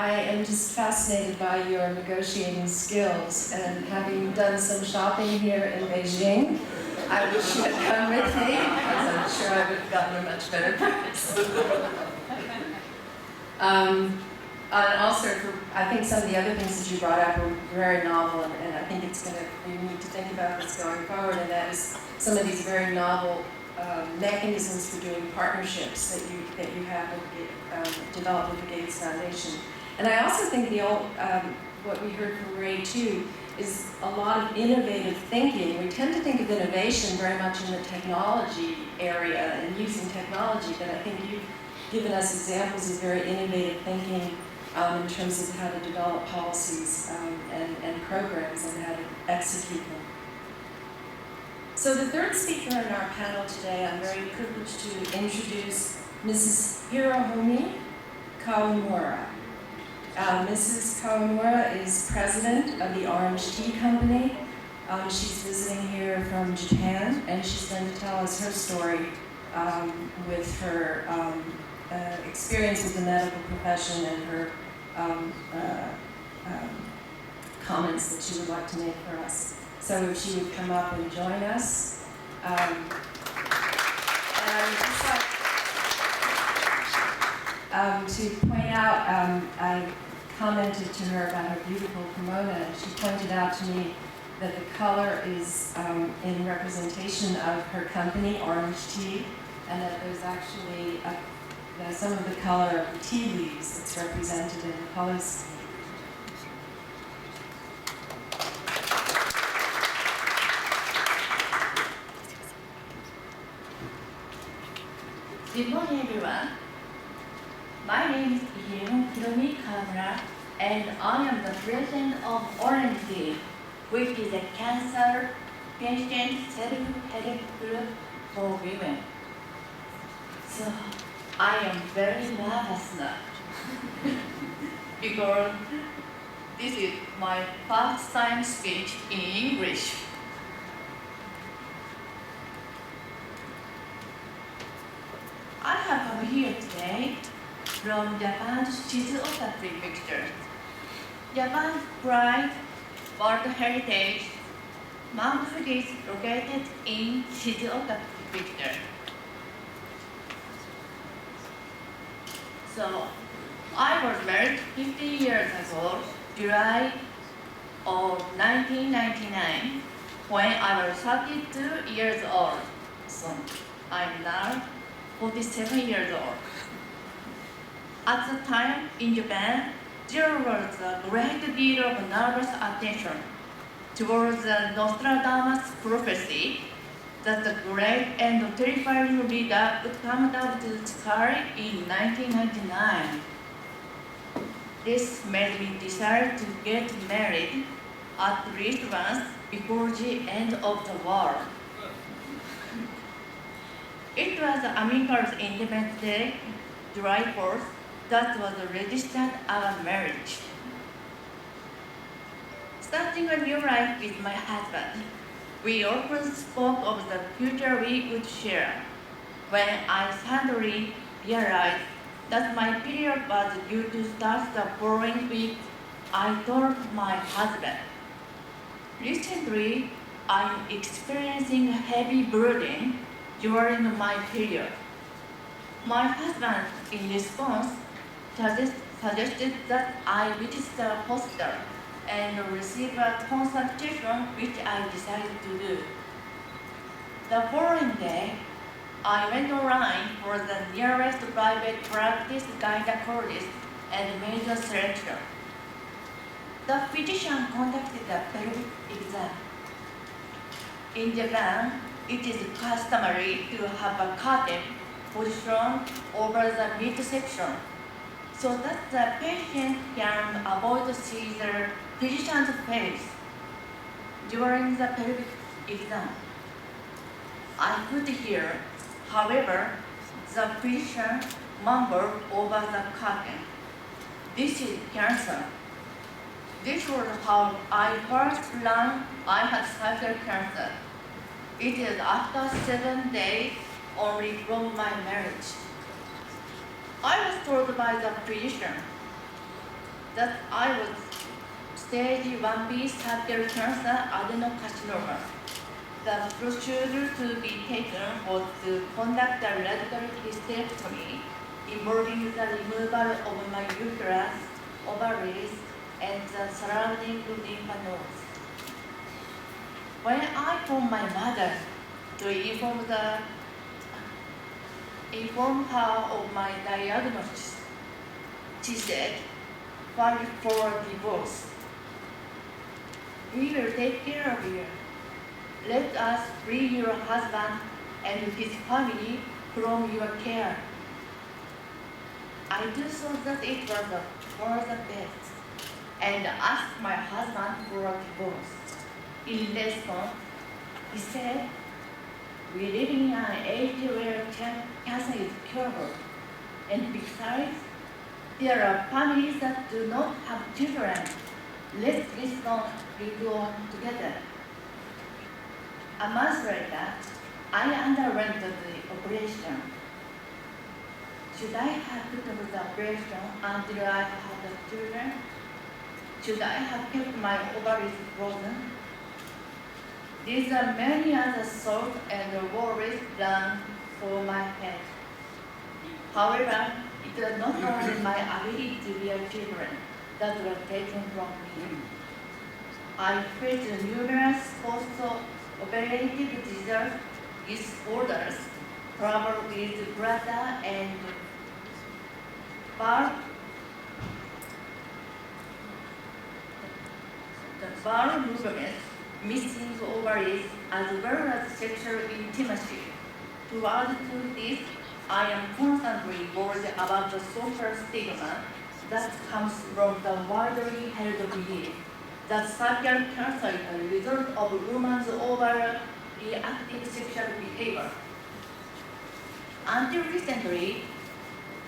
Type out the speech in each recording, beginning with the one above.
I am just fascinated by your negotiating skills, and having done some shopping here in Beijing, I wish you had come with me, because I'm sure I would have gotten a much better price. And also, I think some of the other things that you brought up were very novel, and I think we need to think about this going forward, and that is some of these very novel mechanisms for doing partnerships that you have developed with the Gates Foundation. And I also think what we heard from Ray too is a lot of innovative thinking. We tend to think of innovation very much in the technology area and using technology, but I think you've given us examples of very innovative thinking in terms of how to develop policies and programs and how to execute them. So the third speaker in our panel today, I'm very privileged to introduce Mrs. Hiromi Kawamura. Mrs. Kawamura is president of the Orange Tea Company. She's visiting here from Japan, and she's going to tell us her story with her experience with the medical profession and her comments that she would like to make for us. So if she would come up and join us. And I would just like to point out, I commented to her about her beautiful kimono, and she pointed out to me that the color is in representation of her company, Orange Tea, and that there's actually some of the color of the tea leaves that's represented in the color scheme. Good morning, everyone. My name is Hiromi Kawamura, and I am the president of Orange Tea, which is a cancer patient self-help group for women. So I am very nervous now because this is my first time speech in English. I have come here today from Japan's Shizuoka Prefecture. Japan's pride, World Heritage, Mount Fuji is located in Shizuoka Prefecture. So, I was married 50 years ago, July of 1999, when I was 32 years old. So, I'm now 47 years old. At the time in Japan, there was a great deal of nervous attention towards the Nostradamus prophecy that the great and terrifying leader would come down to the sky in 1999. This made me decide to get married at least once before the end of the world. It was America's Independence Day, July 4th, that was registered our marriage. Starting a new life with my husband, we often spoke of the future we would share. When I suddenly realized that my period was due to start the following week, I told my husband, recently I'm experiencing heavy bleeding during my period. My husband, in response, suggested that I visit the hospital and receive a consultation, which I decided to do. The following day, I went online for the nearest private practice gynecologist and made a selection. The physician conducted a pelvic exam. In Japan, it is customary to have a curtain positioned over the midsection so that the patient can avoid seeing the physician's face during the pelvic exam. I could hear, however, the physician mumbled over the curtain, "This is cancer." This was how I first learned I had cervical cancer. It is after 7 days only from my marriage. I was told by the physician, that I was stage 1B cervical cancer adenocarcinoma. The procedure to be taken was to conduct a radical hysterectomy involving the removal of my uterus, ovaries, and the surrounding lymph nodes. When I told my mother to inform her of my diagnosis, she said, "File for divorce. We will take care of you. Let us free your husband and his family from your care." I do thought that it was for the best and asked my husband for a divorce. In response, he said, "We live in an age where cancer is curable, and besides, there are families that do not have children. Let's get on together." A month later, I underwent the operation. Should I have put off the operation until I had the children? Should I have kept my ovaries frozen? These are many other thoughts and worries run through my head. However, it was not only my ability to bear children that was taken from me. I faced numerous post-operative disorders, trouble with bladder and bowel movements, missing ovaries, as well as sexual intimacy. To add to this, I am constantly worried about the social stigma that comes from the widely held belief that cervical cancer is a result of women's overreactive sexual behavior. Until recently,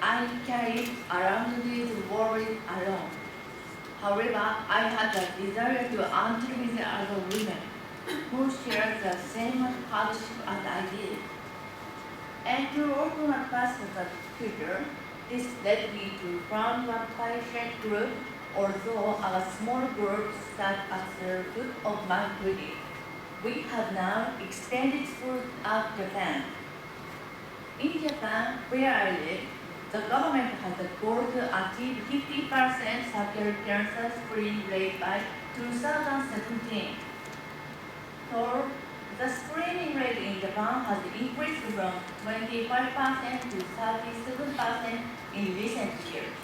I carried around these worries alone. However, I had a desire to until with other women who shared the same hardship as I did. And to open a path to the future, this led me to found a patient group, although our small group sat at the foot of Mount Fuji. We have now extended throughout Japan. In Japan, where I live, the government has a goal to achieve 50% cervical cancer screening rate by 2017. So, the screening rate in Japan has increased from 25% to 37% in recent years.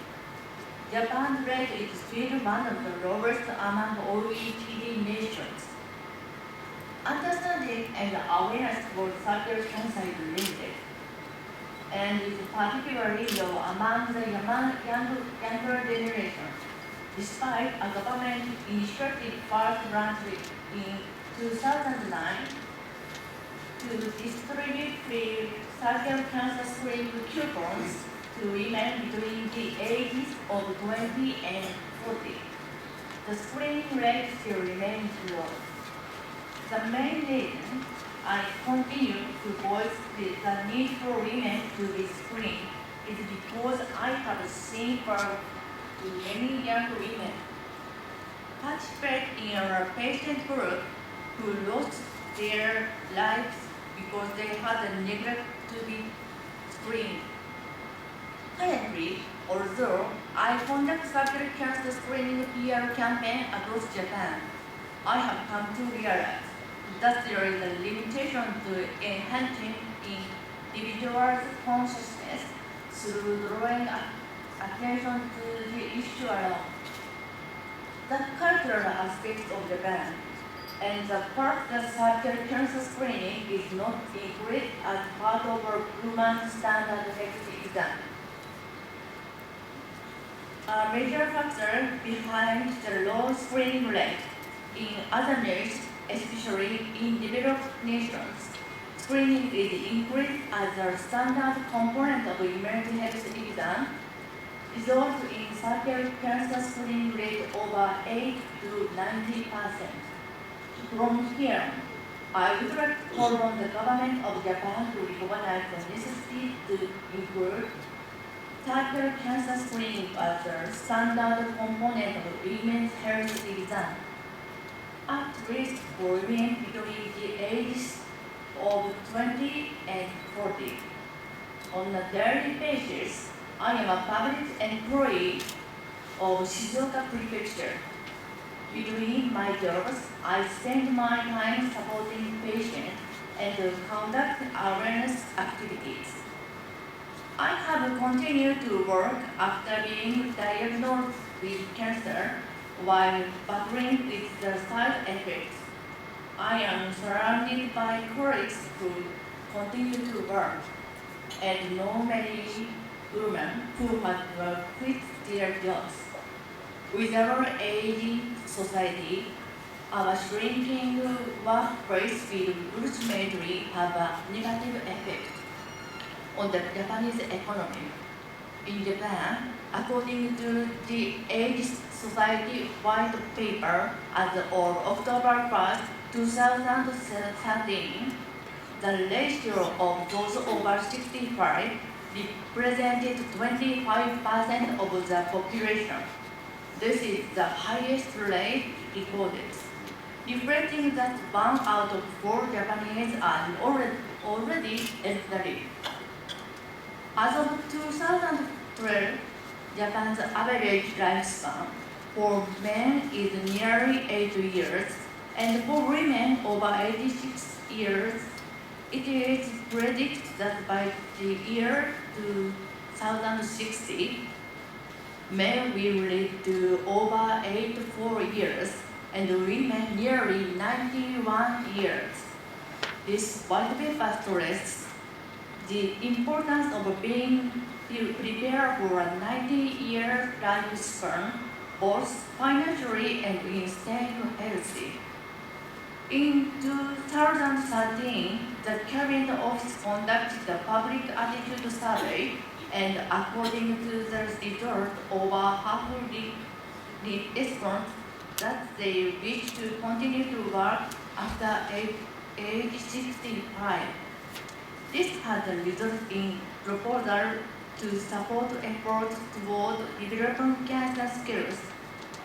Japan's rate is still one of the lowest among OECD nations. Understanding and awareness about cervical cancer is limited, and is particularly low among the younger generation, despite a government initiative first launched in 2009 to distribute free cervical cancer screening coupons to women between the ages of 20 and 40. The screening rate still remains low. The main reason I continue to voice the need for women to be screened is because I have seen far too many young women participate in our patient group who lost their lives because they had a neglect to be screened. Currently, although I conduct cervical cancer screening PR campaign across Japan, I have come to realize that there is a limitation to enhancing individuals' consciousness through drawing attention to the issue alone. The cultural aspects of Japan and the fact that cervical cancer screening is not included as part of our human standard health exam. A major factor behind the low screening rate in other nations, especially in developed nations, screening is increased as a standard component of emergency health exam, results in cervical cancer screening rate over 8 to 90%. From here, I would like to call on the government of Japan to recognize the necessity to include cervical cancer screening was a standard component of women's health exam. At risk for women between the ages of 20 and 40. On a daily basis, I am a public employee of Shizuoka Prefecture. Between my jobs, I spend my time supporting patients and conduct awareness activities. I have continued to work after being diagnosed with cancer while battling with the side effects. I am surrounded by colleagues who continue to work and know many women who have quit their jobs. With our aging society, our shrinking workplace will ultimately have a negative effect on the Japanese economy. In Japan, according to the Age Society White Paper as of October 1st, 2013, the ratio of those over 65 represented 25% of the population. This is the highest rate recorded, reflecting that 1 out of 4 Japanese are already elderly. As of 2012, Japan's average lifespan for men is nearly 80 years, and for women over 86 years, it is predicted that by the year 2060, men will live to over 84 years, and women nearly 91 years. This white paper stresses the importance of being prepared for a 90-year lifespan, both financially and in staying healthy. In 2013, the Cabinet Office conducted a public attitude survey, and according to the result, over half responded that they wish to continue to work after age 65. This has resulted in proposal to support efforts toward developing cancer skills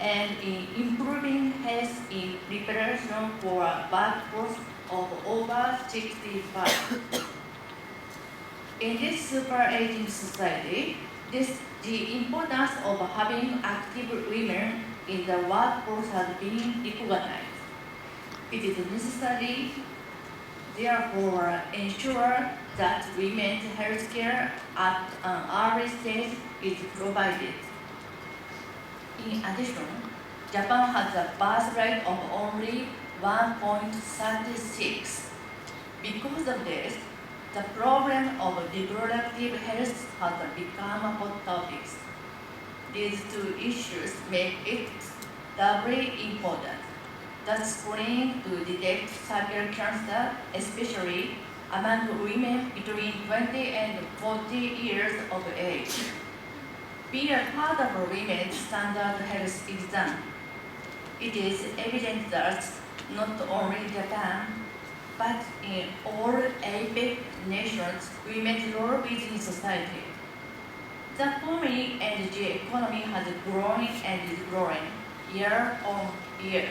and in improving health in preparation for a workforce of over 65. In this super-aging society, the importance of having active women in the workforce has been recognized. It is necessary, therefore, ensure that women's health care at an early stage is provided. In addition, Japan has a birth rate of only 1.36. Because of this, the problem of reproductive health has become a hot topic. These two issues make it doubly important that screening to detect cervical cancer, especially among women between 20 and 40 years of age, be a part of women's standard health exam. It is evident that not only Japan, but in all APEC nations, women's role within society. The family and the economy has grown and is growing year on year.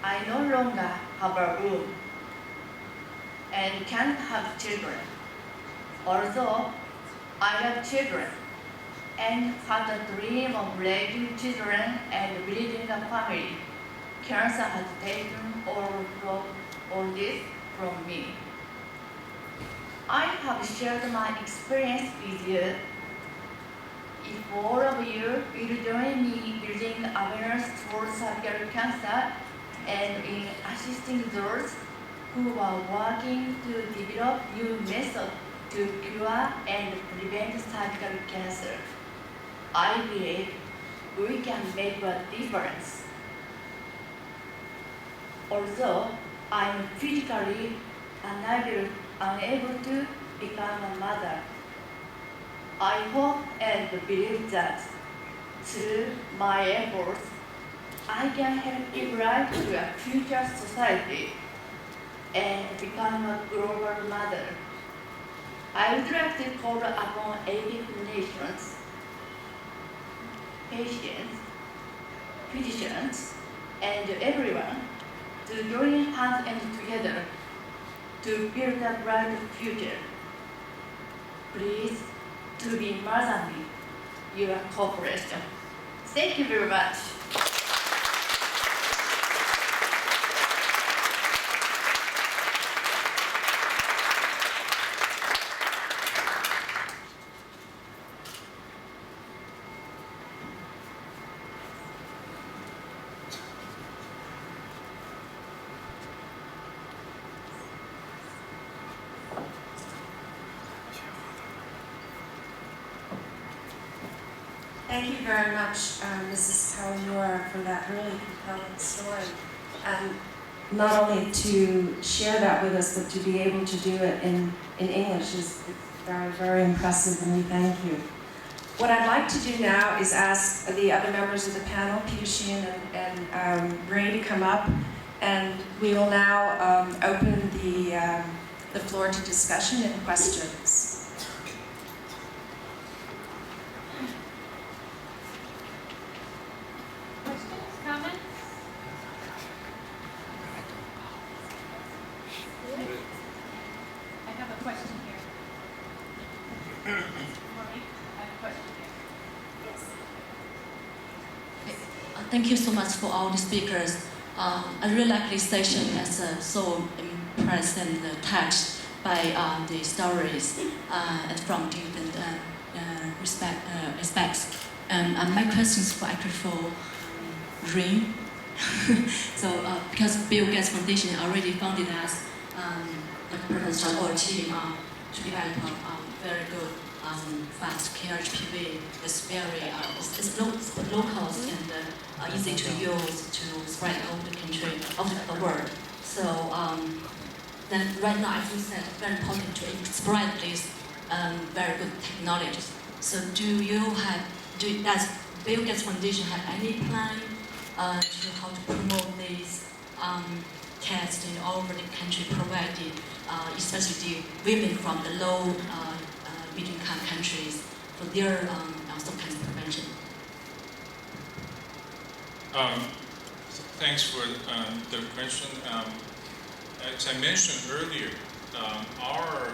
I no longer have a womb and can't have children. Although I love children and had a dream of raising children and building a family, cancer has taken all this from me. I have shared my experience with you. If all of you will join me building awareness towards cervical cancer and in assisting those who are working to develop new methods to cure and prevent cervical cancer, I believe we can make a difference. Although I am physically unable to become a mother, I hope and believe that through my efforts, I can help give life to a future society and become a global mother. I would like to call upon APEC nations, patients, physicians, and everyone to join hands and together to build a bright future. Please, to be more than your cooperation. Thank you very much. Thank you very much, Mrs. Kawamura, for that really compelling story. Not only to share that with us, but to be able to do it in English is very, very impressive, and we thank you. What I'd like to do now is ask the other members of the panel, Peter Sheehan and Ray, to come up, and we will now open the floor to discussion and questions. Thank you so much for all the speakers. I really like this session as so impressed and touched by the stories and from different aspects. My questions for actually for Rin. So because Bill Gates Foundation already funded us, like Professor or team to develop a very good fast KHPV. It's very it's low cost and easy to use to spread all the country, all the world. So then right now I think that it's very important to spread these very good technologies. So does Bill Gates Foundation have any plan to how to promote these tests in all over the country, provided especially the women from the low middle-income countries for their some kind of prevention? Thanks for the question. As I mentioned earlier, our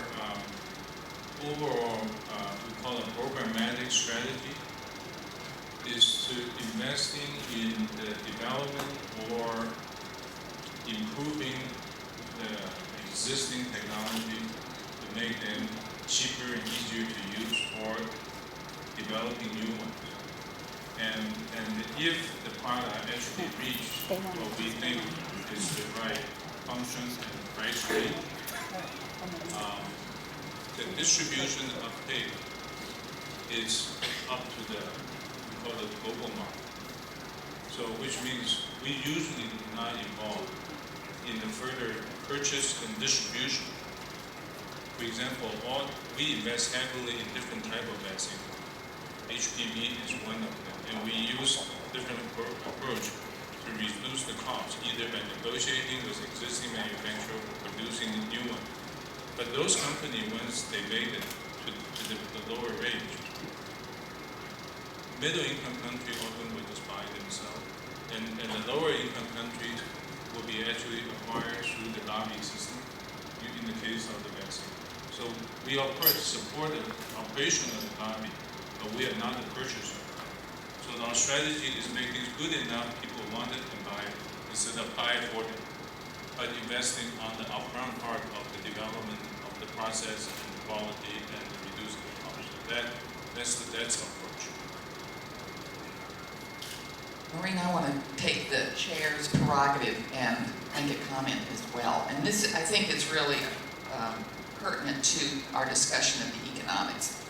overall, we call it programmatic strategy, is to investing in the development or improving the existing technology to make them cheaper and easier to use, or developing new ones. And if the product actually reaches what we think is the right function and price range, the distribution of tape is up to the, we call it global market. So which means we usually do not involve in the further purchase and distribution. For example, we invest heavily in different type of vaccine. HPV is one of them, and we use different approach to reduce the cost, either by negotiating with existing manufacturer or producing a new one. But those companies, once they made it to the lower range, middle-income countries often will just buy themselves, and the lower-income countries will be actually acquired through the lobby system in the case of the vaccine. So we of course support the operation of the lobby, but we are not the purchaser. So our strategy is make things good enough people want it and buy it instead of buy for it, but investing on the upfront part of the development of the process and the quality and the reducing the cost. That's the approach. Maureen, I want to take the chair's prerogative and make a comment as well. And this, I think, is really pertinent to our discussion of the economics.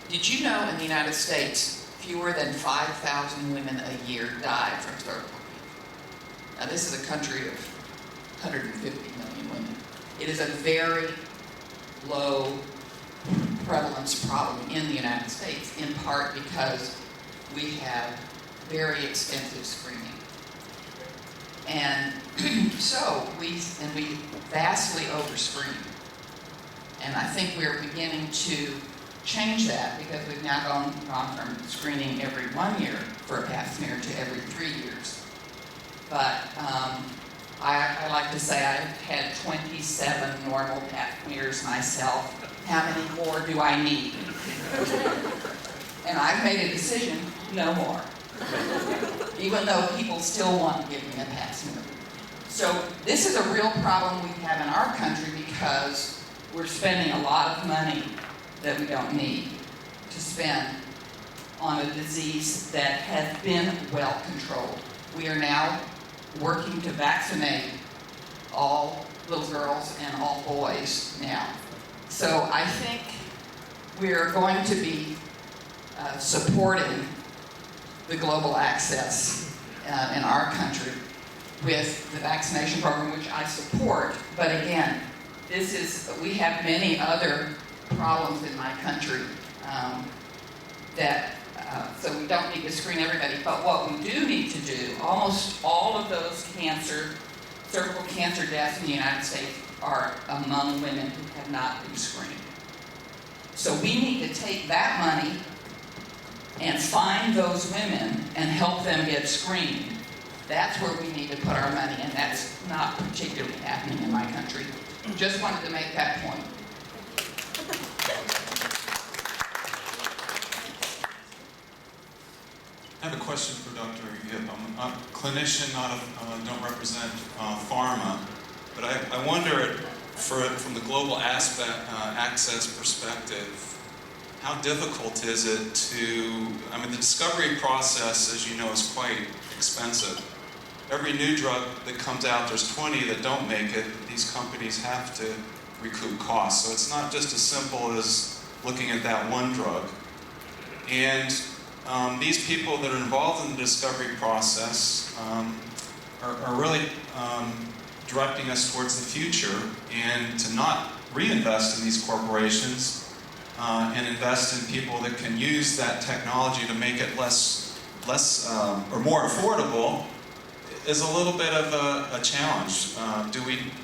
Did you know in the United States, fewer than 5,000 women a year die from cervical cancer? Now, this is a country of 150 million women. It is a very low prevalence problem in the United States, in part because we have very extensive screening. And so we vastly overscreen. And I think we're beginning to change that because we've now gone from screening every 1 year for a pap smear to every 3 years. But I like to say I've had 27 normal pap smears myself. How many more do I need? And I've made a decision, no more. Even though people still want to give me a pap smear. So this is a real problem we have in our country because we're spending a lot of money that we don't need to spend on a disease that has been well controlled. We are now working to vaccinate all little girls and all boys now. So I think we're going to be supporting the global access in our country with the vaccination program, which I support. But again, we have many other problems in my country so we don't need to screen everybody. But what we do need to do, almost all of those cervical cancer deaths in the United States are among women who have not been screened. So we need to take that money and find those women and help them get screened. That's where we need to put our money, and that's not particularly happening in my country. Just wanted to make that point. I have a question for Dr. Yip. I'm a clinician, don't represent pharma, but I wonder, from the global access perspective, how difficult is it the discovery process, as you know, is quite expensive. Every new drug that comes out, there's 20 that don't make it. These companies have to recoup costs. So it's not just as simple as looking at that one drug. And these people that are involved in the discovery process are really directing us towards the future and to not reinvest in these corporations and invest in people that can use that technology to make it less or more affordable is a little bit of a challenge.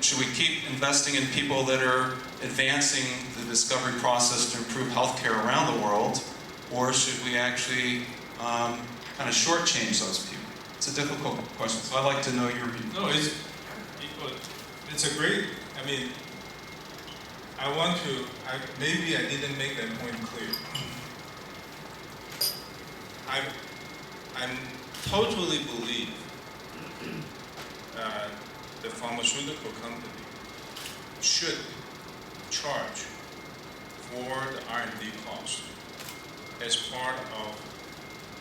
Should we keep investing in people that are advancing the discovery process to improve healthcare around the world, or should we actually kind of shortchange those people? It's a difficult question, so I'd like to know your view. No, it's a great, maybe I didn't make that point clear. I totally believe the pharmaceutical company should charge for the R&D cost as part of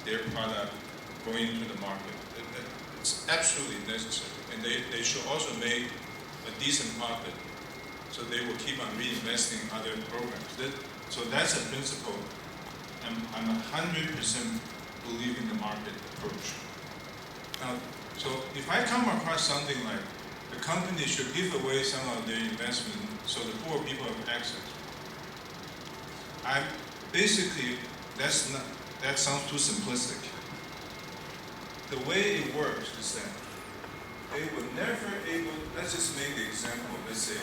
their product going into the market. It's absolutely necessary. And they should also make a decent profit, so they will keep on reinvesting in other programs. So that's a principle. I'm 100% believe in the market approach. Now, so if I come across something like the company should give away some of their investment so the poor people have access, that sounds too simplistic. The way it works is that they were never able, let's just make the example, let's say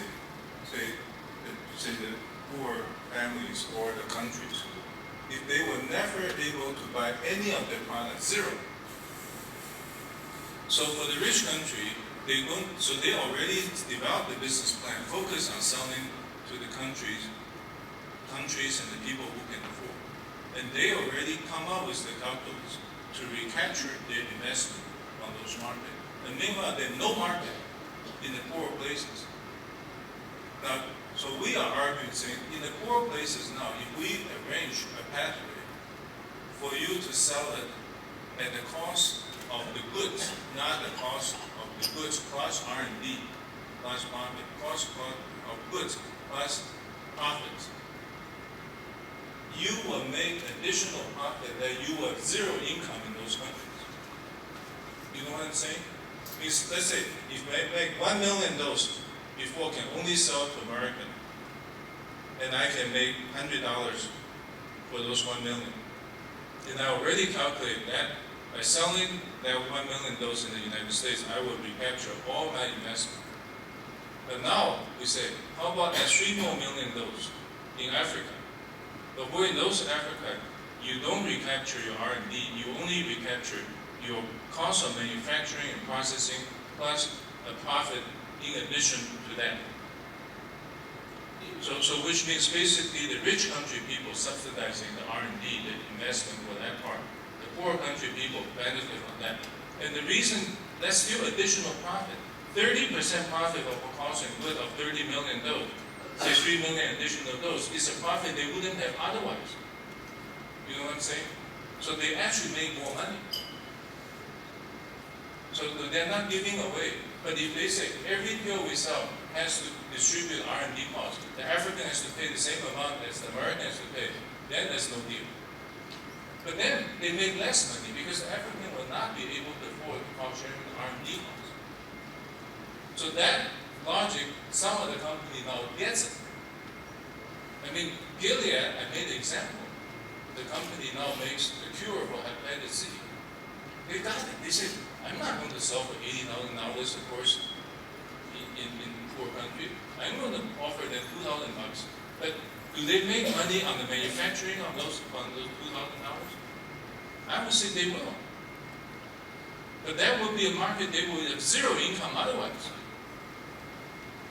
the poor families or the countries, if they were never able to buy any of their products, zero. So for the rich country, they already developed a business plan, focus on selling to the countries and the people who can afford. And they already come up with the calculus to recapture their investment on those markets. And meanwhile, there's no market in the poor places. Now, so we are arguing, saying, in the poor places now, if we arrange a pathway for you to sell it at the cost of the goods, not the cost of the goods plus R&D, plus market, cost of goods plus profits, you will make additional profit that you will have zero income in those countries. You know what I'm saying? Because let's say if I make 1 million doses before can only sell to American, and I can make $100 for those 1 million. And I already calculate that by selling that 1 million doses in the United States, I will recapture all my investment. But now we say, how about 3 more million doses in Africa? But where in those Africa, you don't recapture your R&D, you only recapture your cost of manufacturing and processing plus a profit in addition to that. So which means basically the rich country people subsidizing the R&D, the investment for that part. The poor country people benefit from that. And the reason, that's still additional profit. 30% profit of a cost and good of 30 million doses, say 3 million additional doses, is a profit they wouldn't have otherwise. You know what I'm saying? So they actually make more money. So they're not giving away. But if they say every pill we sell has to distribute R&D costs, the African has to pay the same amount as the American has to pay, then there's no deal. But then they make less money because the African will not be able to afford cost sharing R&D costs. So that logic, some of the company now gets it. I mean, Gilead, I made an example. The company now makes the cure for hepatitis C. They got it. They said, I'm not going to sell for $80,000, of course, in poor country. I'm going to offer them $2,000. But do they make money on the manufacturing of those $2,000? I would say they will. But that would be a market they would have zero income otherwise.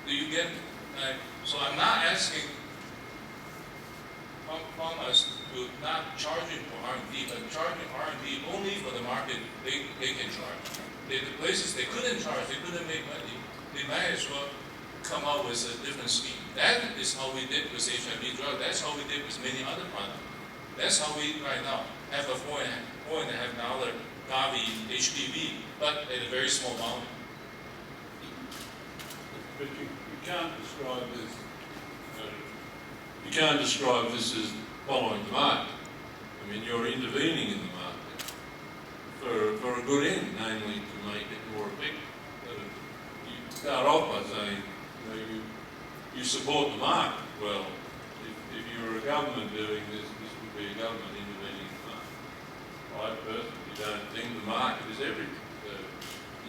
Do you get? So I'm not asking farmers to not charging for R&D, but charging R&D only for the market they can charge. The places they couldn't charge, they couldn't make money, they might as well come up with a different scheme. That is how we did with HIV drug. That's how we did with many other products. That's how we right now have a $4.5 Gavi HPV, but at a very small volume. But you can't describe this. You can't describe this as following the market. I mean, you're intervening in the market for a good end, namely to make it more effective. You start off by saying, you support the market. Well, if you're a government doing this, this would be a government intervening in the market. I personally don't think the market is everything. So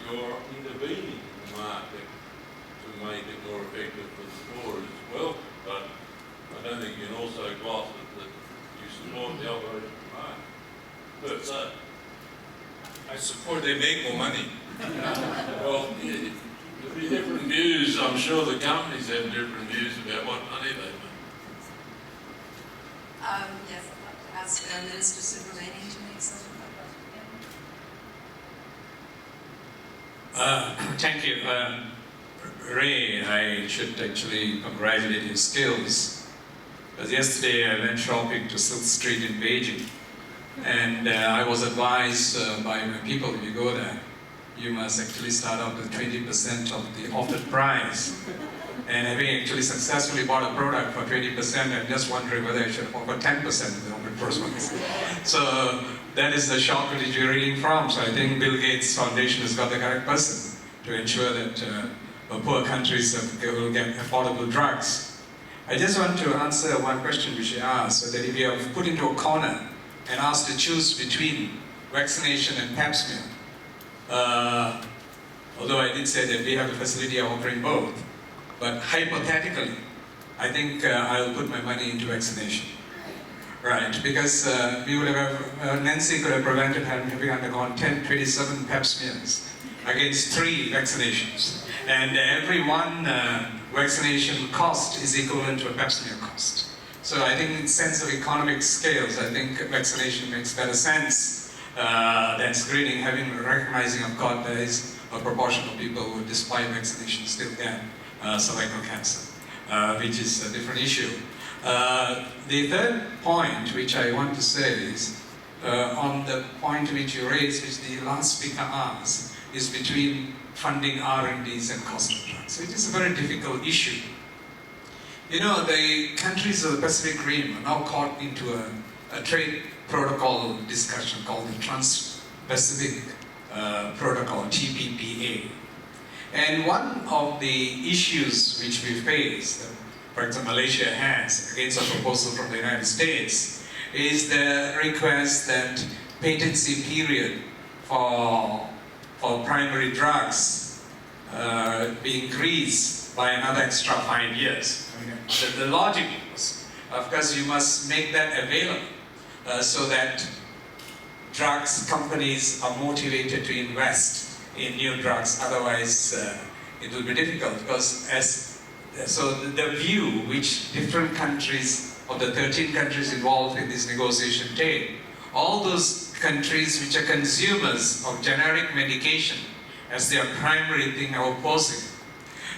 you're intervening in the market to make it more effective for the poor as well, but I don't think you can also gloss it that you support the operation of the market. But so, I support they make more money. well, there'll be different views. I'm sure the companies have different views about what money they make. Yes, I'd like to ask Minister Subramanian to make some Thank you. Ray, I should actually congratulate his skills. Because yesterday I went shopping to Silk Street in Beijing, and I was advised by my people, if you go there, you must actually start off with 20% of the offered price. And having actually successfully bought a product for 20%, I'm just wondering whether I should offer 10% of the offered price. So that is the shock that you're reading from. So I think Bill Gates Foundation has got the correct person to ensure that poor countries will get affordable drugs. I just want to answer one question which you asked, so that if you are put into a corner and asked to choose between vaccination and pap smear, although I did say that we have the facility of offering both, but hypothetically, I think I'll put my money into vaccination. Right, because we would have, Nancy could have prevented having undergone 27 pap smears against 3 vaccinations. And every one vaccination cost is equivalent to a pap smear cost. So I think in sense of economic scales, I think vaccination makes better sense than screening, recognizing, of course, there is a proportion of people who, despite vaccination, still get cervical cancer, which is a different issue. The third point which I want to say is, on the point which you raised, which the last speaker asked, is between funding R&Ds and cost of drugs. It is a very difficult issue. You know, the countries of the Pacific Rim are now caught into a trade protocol discussion called the Trans-Pacific Protocol, TPPA. And one of the issues which we face, for example, Malaysia has against a proposal from the United States, is the request that patency period for primary drugs be increased drugs by another extra 5 years. I mean, the logic was, of course, you must make that available so that drugs companies are motivated to invest in new drugs. Otherwise, it will be difficult because the view which different countries of the 13 countries involved in this negotiation take, all those countries which are consumers of generic medication as their primary thing are opposing.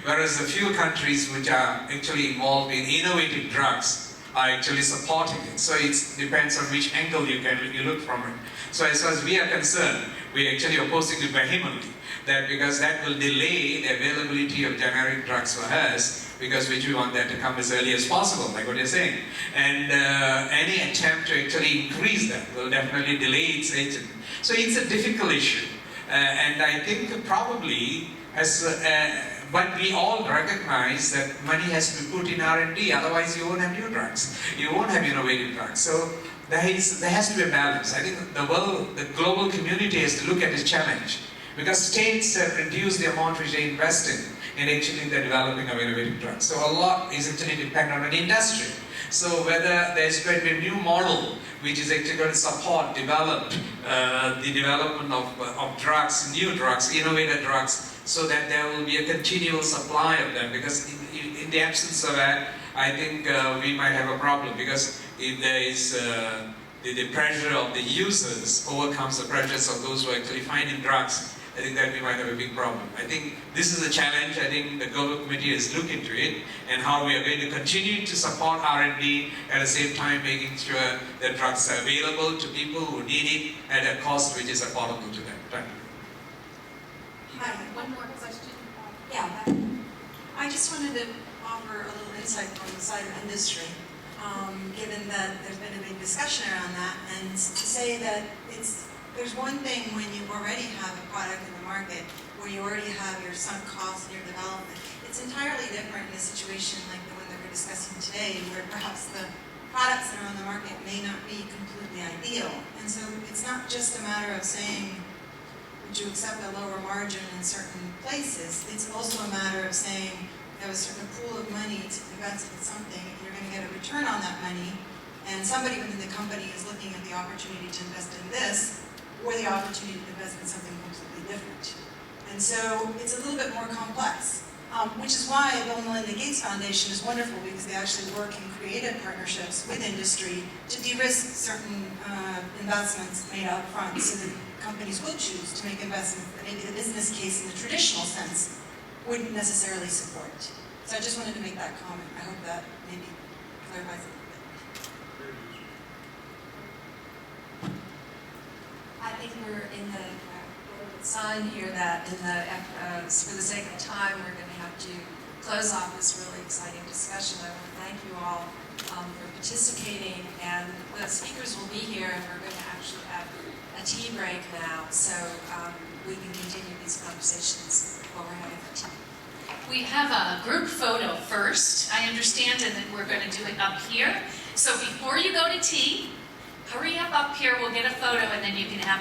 Whereas the few countries which are actually involved in innovative drugs are actually supporting it. So it depends on which angle you look from it. So as far as we are concerned, we are actually opposing it vehemently. Because that will delay the availability of generic drugs for us, because which we want that to come as early as possible, like what you're saying. And any attempt to actually increase that will definitely delay its agent. So it's a difficult issue. And I think probably, but we all recognize that money has to be put in R&D, otherwise you won't have new drugs. You won't have innovative drugs. So there has to be a balance. I think the global community has to look at this challenge. Because states have reduced the amount which they invest in actually the developing of innovative drugs. So a lot is actually dependent on the industry. So whether there's going to be a new model which is actually going to develop the development of drugs, new drugs, innovative drugs, so that there will be a continual supply of them. Because in the absence of that, I think we might have a problem. Because if there is the pressure of the users overcomes the pressures of those who are actually finding drugs, I think that we might have a big problem. I think this is a challenge. I think the global committee has looked into it, and how we are going to continue to support R&D at the same time making sure that drugs are available to people who need it at a cost which is affordable to them. Thank you. Hi, one more question. Yeah, I just wanted to offer a little insight from the side of industry, given that there's been a big discussion around that, and to say that there's one thing when you already have a product in the market, where you already have your sunk costs in your development. It's entirely different in a situation like the one that we're discussing today, where perhaps the products that are on the market may not be completely ideal. And so it's not just a matter of saying, would you accept a lower margin in certain places? It's also a matter of saying, you have a certain pool of money to invest in something, and you're going to get a return on that money, and somebody within the company is looking at the opportunity to invest in this, or the opportunity to invest in something completely different. And so it's a little bit more complex, which is why the Bill and Melinda Gates Foundation is wonderful, because they actually work in creative partnerships with industry to de-risk certain investments made out front, so that companies will choose to make investments that maybe the business case in the traditional sense wouldn't necessarily support. So I just wanted to make that comment. I hope that maybe clarifies it a little bit. I think we're in the sign here that for the sake of time, we're going to have to close off this really exciting discussion. I want to thank you all for participating, and the speakers will be here, and we're going to actually have a tea break now, so we can continue these conversations while we're having our tea. We have a group photo first, I understand, and then we're going to do it up here. So before you go to tea, hurry up here, we'll get a photo, and then you can have